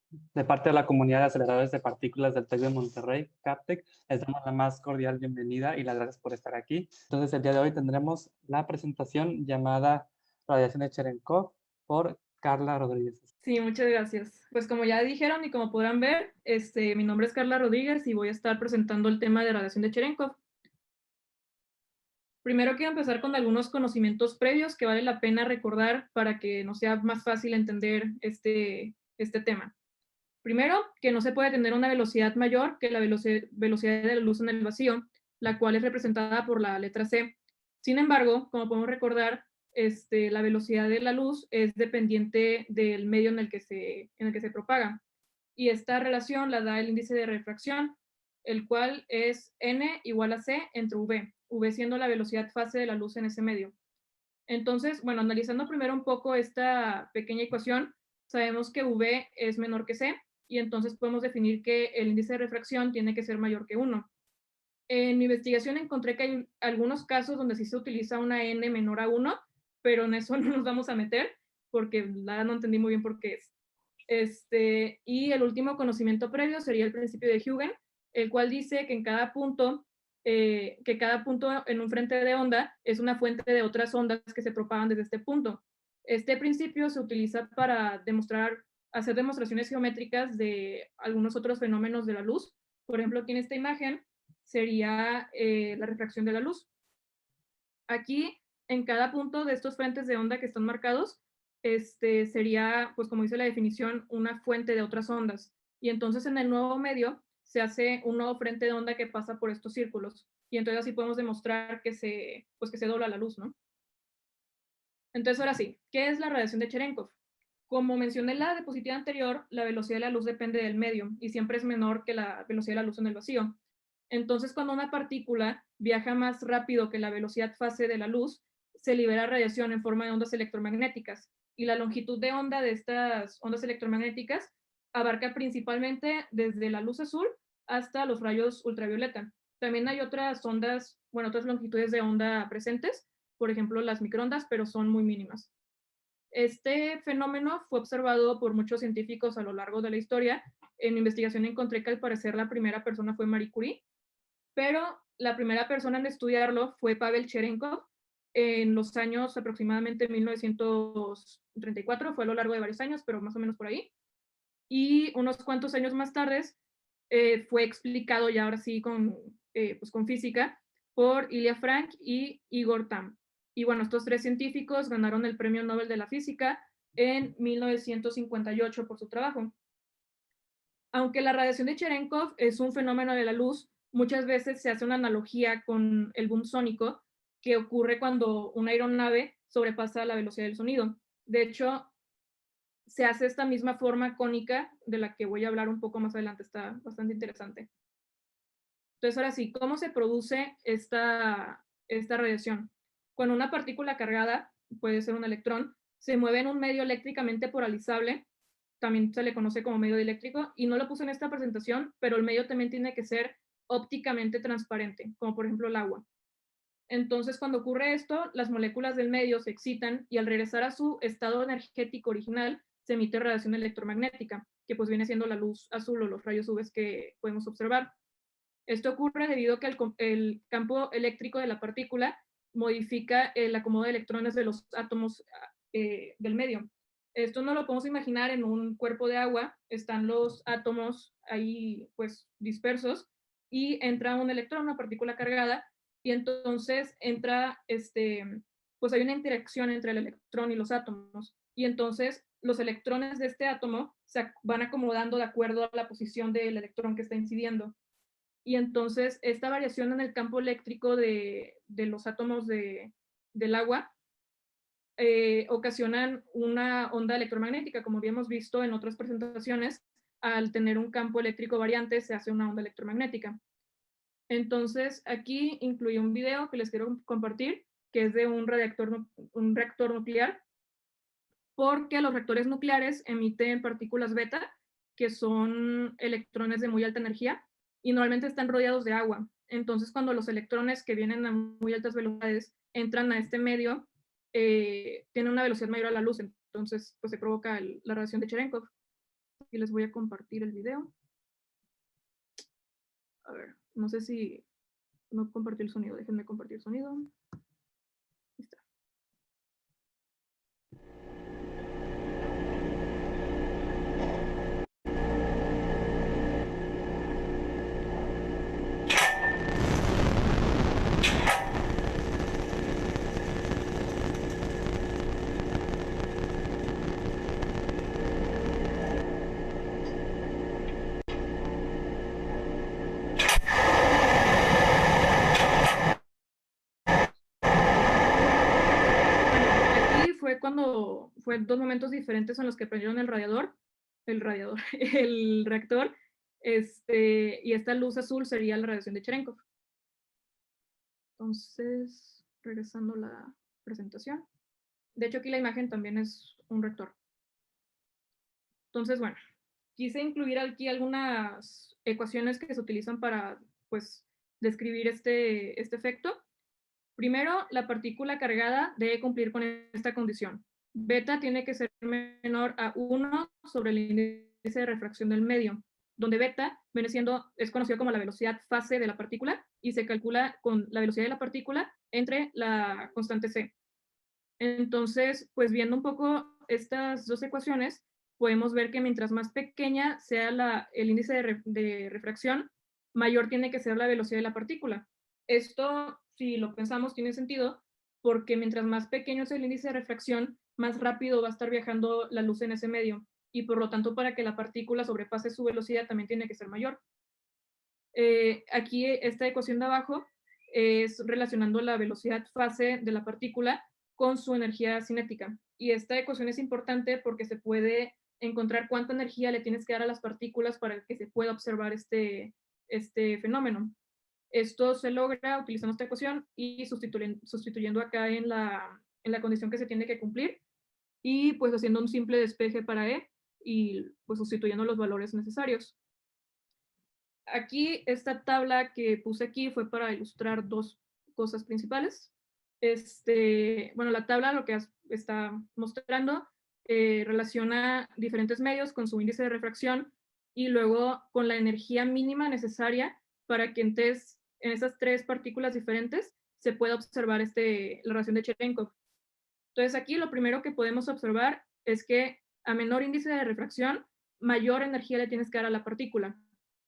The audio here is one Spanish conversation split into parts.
De parte de la comunidad de aceleradores de partículas del TEC de Monterrey, CAPTEC, les damos la más cordial bienvenida y las gracias por estar aquí. Entonces, el día de hoy tendremos la presentación llamada Radiación de Cherenkov por Carla Rodríguez. Sí, muchas gracias. Pues como ya dijeron y como podrán ver, mi nombre es Carla Rodríguez y voy a estar presentando el tema de radiación de Cherenkov. Primero quiero empezar con algunos conocimientos previos que vale la pena recordar para que nos sea más fácil entender este tema. Primero, que no se puede tener una velocidad mayor que la velocidad de la luz en el vacío, la cual es representada por la letra C. Sin embargo, como podemos recordar, la velocidad de la luz es dependiente del medio en el que se propaga. Y esta relación la da el índice de refracción, el cual es n igual a c entre v siendo la velocidad fase de la luz en ese medio. Entonces, bueno, analizando primero un poco esta pequeña ecuación, sabemos que v es menor que c, y entonces podemos definir que el índice de refracción tiene que ser mayor que 1. En mi investigación encontré que hay algunos casos donde sí se utiliza una n menor a 1, pero en eso no nos vamos a meter, porque la verdad no entendí muy bien por qué es. Y el último conocimiento previo sería el principio de Huygens, el cual dice que cada punto en un frente de onda es una fuente de otras ondas que se propagan desde este punto. Este principio se utiliza para hacer demostraciones geométricas de algunos otros fenómenos de la luz. Por ejemplo, aquí en esta imagen sería la refracción de la luz. Aquí, en cada punto de estos frentes de onda que están marcados, sería, pues como dice la definición, una fuente de otras ondas. Y entonces en el nuevo medio se hace un nuevo frente de onda que pasa por estos círculos. Y entonces así podemos demostrar pues que se dobla la luz, ¿no? Entonces ahora sí, ¿qué es la radiación de Cherenkov? Como mencioné en la diapositiva anterior, la velocidad de la luz depende del medio y siempre es menor que la velocidad de la luz en el vacío. Entonces, cuando una partícula viaja más rápido que la velocidad fase de la luz, se libera radiación en forma de ondas electromagnéticas. Y la longitud de onda de estas ondas electromagnéticas abarca principalmente desde la luz azul hasta los rayos ultravioleta. También hay otras ondas, bueno, otras longitudes de onda presentes, por ejemplo, las microondas, pero son muy mínimas. Este fenómeno fue observado por muchos científicos a lo largo de la historia. En mi investigación encontré que al parecer la primera persona fue Marie Curie, pero la primera persona en estudiarlo fue Pavel Cherenkov en los años aproximadamente 1934, fue a lo largo de varios años, pero más o menos por ahí. Y unos cuantos años más tarde fue explicado ya ahora sí pues con física por Ilya Frank y Igor Tamm. Y bueno, estos tres científicos ganaron el Premio Nobel de la Física en 1958 por su trabajo. Aunque la radiación de Cherenkov es un fenómeno de la luz, muchas veces se hace una analogía con el boom sónico que ocurre cuando una aeronave sobrepasa la velocidad del sonido. De hecho, se hace esta misma forma cónica de la que voy a hablar un poco más adelante, está bastante interesante. Entonces, ahora sí, ¿cómo se produce esta radiación? Cuando una partícula cargada, puede ser un electrón, se mueve en un medio eléctricamente polarizable, también se le conoce como medio dieléctrico, y no lo puse en esta presentación, pero el medio también tiene que ser ópticamente transparente, como por ejemplo el agua. Entonces, cuando ocurre esto, las moléculas del medio se excitan y al regresar a su estado energético original, se emite radiación electromagnética, que pues viene siendo la luz azul o los rayos UV que podemos observar. Esto ocurre debido a que el campo eléctrico de la partícula modifica el acomodo de electrones de los átomos del medio. Esto no lo podemos imaginar en un cuerpo de agua, están los átomos ahí pues dispersos y entra un electrón, una partícula cargada, y entonces pues hay una interacción entre el electrón y los átomos, y entonces los electrones de este átomo se van acomodando de acuerdo a la posición del electrón que está incidiendo. Y entonces esta variación en el campo eléctrico de los átomos del agua ocasionan una onda electromagnética, como habíamos visto en otras presentaciones, al tener un campo eléctrico variante se hace una onda electromagnética. Entonces aquí incluí un video que les quiero compartir, que es de un reactor nuclear, porque los reactores nucleares emiten partículas beta, que son electrones de muy alta energía, y normalmente están rodeados de agua. Entonces, cuando los electrones que vienen a muy altas velocidades entran a este medio, tienen una velocidad mayor a la luz, entonces pues se provoca la radiación de Cherenkov. Aquí les voy a compartir el video. A ver, no sé si no compartí el sonido. Déjenme compartir el sonido. Ahí está. Aquí fue cuando fue dos momentos diferentes en los que prendieron el radiador, el reactor, y esta luz azul sería la radiación de Cherenkov. Entonces, regresando a la presentación. De hecho, aquí la imagen también es un reactor. Entonces, bueno, quise incluir aquí algunas ecuaciones que se utilizan para, pues, describir este efecto. Primero, la partícula cargada debe cumplir con esta condición. Beta tiene que ser menor a 1 sobre el índice de refracción del medio, donde beta es conocido como la velocidad fase de la partícula y se calcula con la velocidad de la partícula entre la constante c. Entonces, pues viendo un poco estas dos ecuaciones, podemos ver que mientras más pequeña sea el índice de refracción, mayor tiene que ser la velocidad de la partícula. Esto, si lo pensamos, tiene sentido, porque mientras más pequeño es el índice de refracción, más rápido va a estar viajando la luz en ese medio, y por lo tanto, para que la partícula sobrepase su velocidad, también tiene que ser mayor. Aquí, esta ecuación de abajo es relacionando la velocidad fase de la partícula con su energía cinética. Y esta ecuación es importante porque se puede encontrar cuánta energía le tienes que dar a las partículas para que se pueda observar este fenómeno. Esto se logra utilizando esta ecuación y sustituyendo acá en la condición que se tiene que cumplir, y pues haciendo un simple despeje para E y pues sustituyendo los valores necesarios. Aquí, esta tabla que puse aquí fue para ilustrar dos cosas principales. Bueno, la tabla lo que está mostrando relaciona diferentes medios con su índice de refracción y luego con la energía mínima necesaria para que en esas tres partículas diferentes se pueda observar la relación de Cherenkov. Entonces aquí lo primero que podemos observar es que a menor índice de refracción, mayor energía le tienes que dar a la partícula.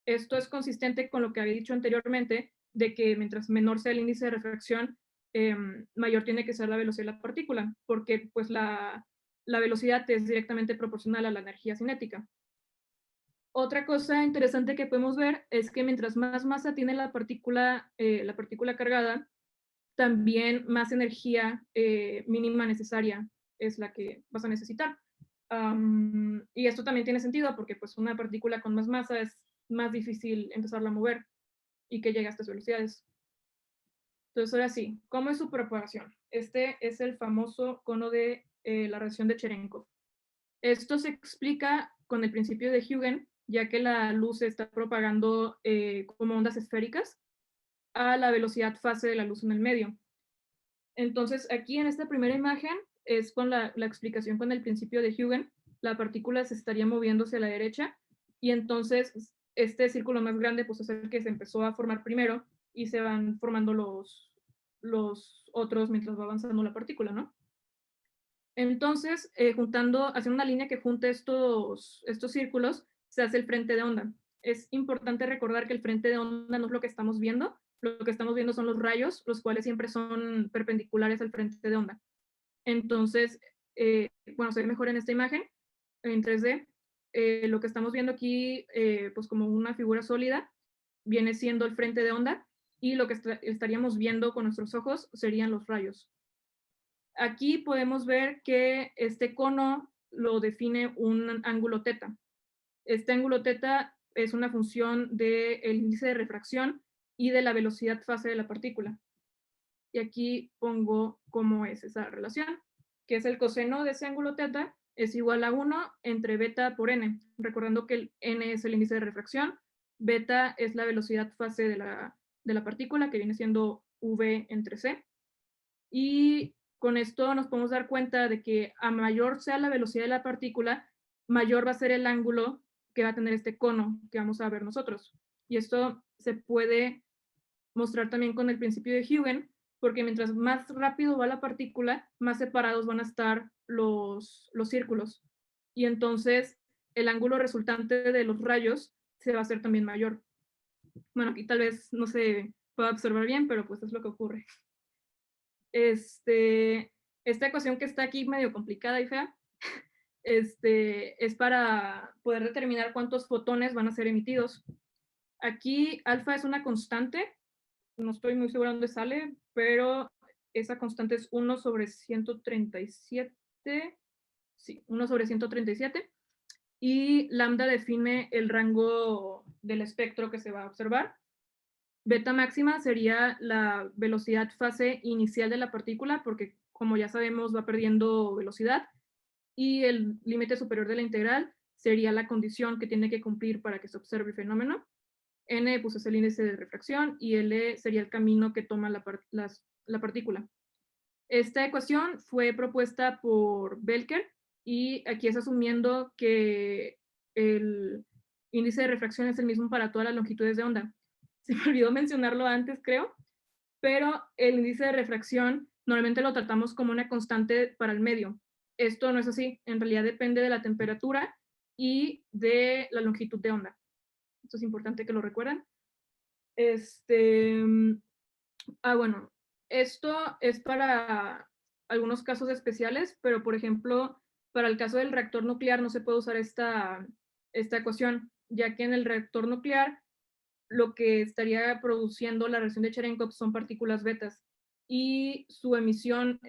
Esto es consistente con lo que había dicho anteriormente, de que mientras menor sea el índice de refracción, mayor tiene que ser la velocidad de la partícula, porque pues la velocidad es directamente proporcional a la energía cinética. Otra cosa interesante que podemos ver es que mientras más masa tiene la partícula cargada, también más energía mínima necesaria es la que vas a necesitar. Y esto también tiene sentido porque pues una partícula con más masa es más difícil empezarla a mover y que llegue a estas velocidades. Entonces, ahora sí, ¿cómo es su propagación? Este es el famoso cono de la radiación de Cherenkov. Esto se explica con el principio de Huygens, ya que la luz se está propagando como ondas esféricas a la velocidad fase de la luz en el medio. Entonces, aquí en esta primera imagen es con la explicación con el principio de Huygens. La partícula se estaría moviendo hacia la derecha y entonces este círculo más grande pues es el que se empezó a formar primero y se van formando los otros mientras va avanzando la partícula, ¿no? Entonces, haciendo una línea que junte estos círculos, se hace el frente de onda. Es importante recordar que el frente de onda no es lo que estamos viendo. Lo que estamos viendo son los rayos, los cuales siempre son perpendiculares al frente de onda. Entonces, bueno, se ve mejor en esta imagen, en 3D. Lo que estamos viendo aquí, pues como una figura sólida, viene siendo el frente de onda, y lo que estaríamos viendo con nuestros ojos serían los rayos. Aquí podemos ver que este cono lo define un ángulo teta. Este ángulo teta es una función del índice de refracción y de la velocidad fase de la partícula. Y aquí pongo cómo es esa relación, que es el coseno de ese ángulo teta, es igual a 1 entre beta por n, recordando que el n es el índice de refracción, beta es la velocidad fase de la partícula, que viene siendo v entre c, y con esto nos podemos dar cuenta de que a mayor sea la velocidad de la partícula, mayor va a ser el ángulo que va a tener este cono que vamos a ver nosotros. Y esto se puede mostrar también con el principio de Huygens, porque mientras más rápido va la partícula, más separados van a estar los círculos. Y entonces el ángulo resultante de los rayos se va a hacer también mayor. Bueno, aquí tal vez no se pueda observar bien, pero pues es lo que ocurre. Esta ecuación que está aquí medio complicada y fea, es para poder determinar cuántos fotones van a ser emitidos. Aquí alfa es una constante, no estoy muy segura dónde sale, pero esa constante es 1 sobre 137, sí, 1 sobre 137, y lambda define el rango del espectro que se va a observar. Beta máxima sería la velocidad fase inicial de la partícula, porque como ya sabemos va perdiendo velocidad, y el límite superior de la integral sería la condición que tiene que cumplir para que se observe el fenómeno. N pues, es el índice de refracción y L sería el camino que toma la partícula. Esta ecuación fue propuesta por Belker y aquí es asumiendo que el índice de refracción es el mismo para todas las longitudes de onda. Se me olvidó mencionarlo antes, creo, pero el índice de refracción normalmente lo tratamos como una constante para el medio. Esto no es así, en realidad depende de la temperatura y de la longitud de onda. Esto es importante que lo recuerden. Bueno, esto es para algunos casos especiales, pero por ejemplo, para el caso del reactor nuclear no se puede usar esta ecuación, ya que en el reactor nuclear lo que estaría produciendo la reacción de Cherenkov son partículas betas y su emisión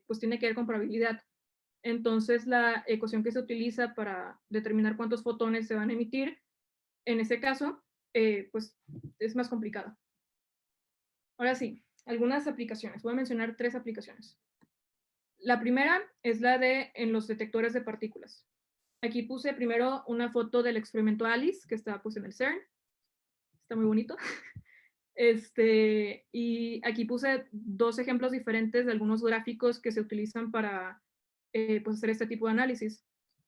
pues tiene que ver con probabilidad. Entonces la ecuación que se utiliza para determinar cuántos fotones se van a emitir, en ese caso, pues es más complicada. Ahora sí, algunas aplicaciones. Voy a mencionar 3 aplicaciones. La primera es la de en los detectores de partículas. Aquí puse primero una foto del experimento ALICE, que está pues en el CERN. Está muy bonito. Y aquí puse 2 ejemplos diferentes de algunos gráficos que se utilizan para pues hacer este tipo de análisis.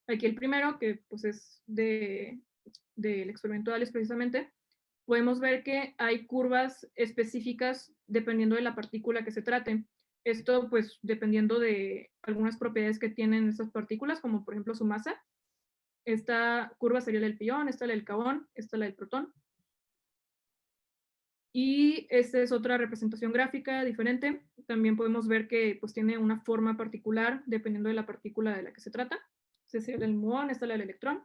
Aquí el primero, que pues es del experimento ALICE precisamente, podemos ver que hay curvas específicas dependiendo de la partícula que se trate. Esto, pues, dependiendo de algunas propiedades que tienen estas partículas, como por ejemplo su masa. Esta curva sería la del pión, esta la del carbón, esta la del protón. Y esta es otra representación gráfica diferente. También podemos ver que pues, tiene una forma particular dependiendo de la partícula de la que se trata. Esta es la del muón, esta es la del electrón.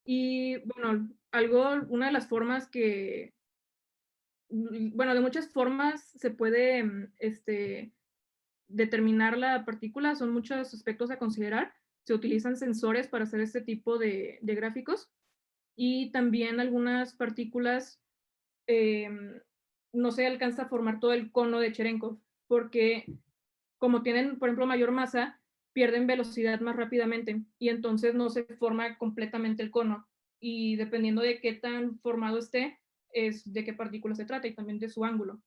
Y bueno, una de las formas que, bueno, de muchas formas se puede determinar la partícula, son muchos aspectos a considerar. Se utilizan sensores para hacer este tipo de gráficos y también algunas partículas no se alcanza a formar todo el cono de Cherenkov porque como tienen, por ejemplo, mayor masa, pierden velocidad más rápidamente y entonces no se forma completamente el cono. Y dependiendo de qué tan formado esté, es de qué partícula se trata y también de su ángulo.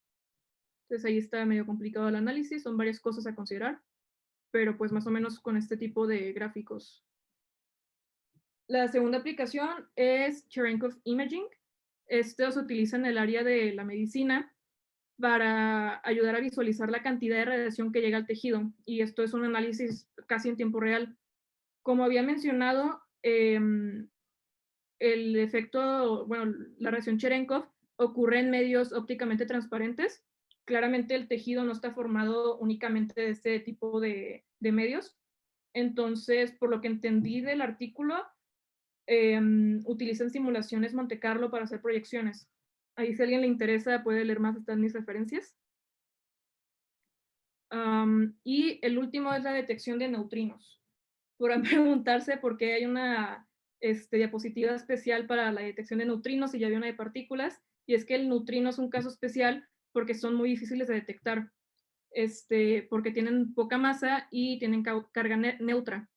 Entonces ahí está medio complicado el análisis, son varias cosas a considerar, pero pues más o menos con este tipo de gráficos. La segunda aplicación es Cherenkov Imaging. Esto se utiliza en el área de la medicina para ayudar a visualizar la cantidad de radiación que llega al tejido. Y esto es un análisis casi en tiempo real. Como había mencionado, el efecto, bueno, la radiación Cherenkov ocurre en medios ópticamente transparentes. Claramente el tejido no está formado únicamente de este tipo de medios. Entonces, por lo que entendí del artículo, utilizan simulaciones Monte Carlo para hacer proyecciones. Ahí si a alguien le interesa puede leer más, están mis referencias. Y el último es la detección de neutrinos. Podrán preguntarse por qué hay una diapositiva especial para la detección de neutrinos y ya había una de partículas, y es que el neutrino es un caso especial porque son muy difíciles de detectar, porque tienen poca masa y tienen carga neutra.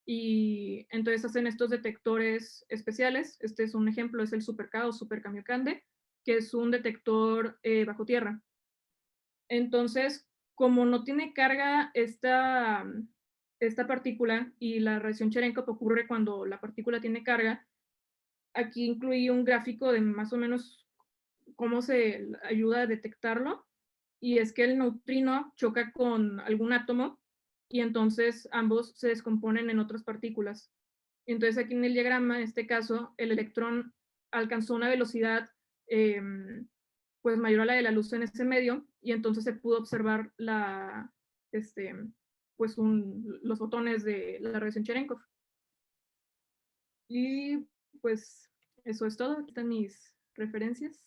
Y entonces hacen estos detectores especiales. Este es un ejemplo, es el SuperK o Super Kamiokande, que es un detector bajo tierra. Entonces, como no tiene carga esta partícula y la radiación Cherenkov ocurre cuando la partícula tiene carga, aquí incluí un gráfico de más o menos cómo se ayuda a detectarlo, y es que el neutrino choca con algún átomo y entonces ambos se descomponen en otras partículas. Entonces aquí en el diagrama, en este caso, el electrón alcanzó una velocidad pues mayor a la de la luz en ese medio, y entonces se pudo observar pues los fotones de la radiación Cherenkov. Y pues eso es todo. Aquí están mis referencias.